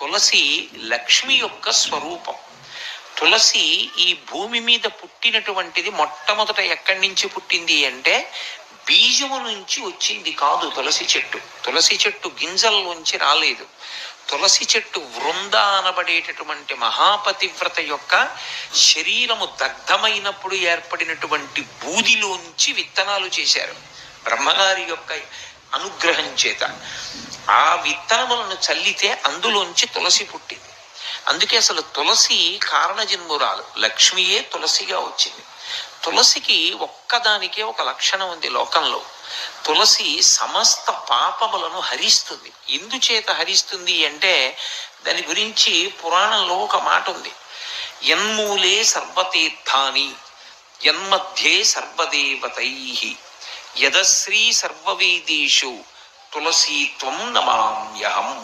తులసి లక్ష్మి యొక్క స్వరూపం. తులసి ఈ భూమి మీద పుట్టినటువంటిది మొట్టమొదట ఎక్కడి నుంచి పుట్టింది అంటే బీజము నుంచి వచ్చింది కాదు తులసి చెట్టు. తులసి చెట్టు గింజల్లోంచి రాలేదు. తులసి చెట్టు వృంద అనబడేటటువంటి మహాపతివ్రత యొక్క శరీరము దగ్ధమైనప్పుడు ఏర్పడినటువంటి బూదిలోంచి విత్తనాలు చేశారు బ్రహ్మగారి యొక్క అనుగ్రహం చేత. ఆ విత్తనములను చల్లితే అందులోంచి తులసి పుట్టింది. అందుకే అసలు తులసి కారణజన్మురాలు, లక్ష్మియే తులసిగా వచ్చింది. తులసికి ఒక్కదానికే ఒక లక్షణం ఉంది లోకంలో. తులసి సమస్త పాపములను హరిస్తుంది. ఎందుచేత హరిస్తుంది అంటే దాని గురించి పురాణంలో ఒక మాట ఉంది. యన్మూలే సర్వతీర్థాని యన్మధ్యే సర్వదేవతై యదశ్రీ సర్వవేదేషు తులసీత్వం నమామ్యహం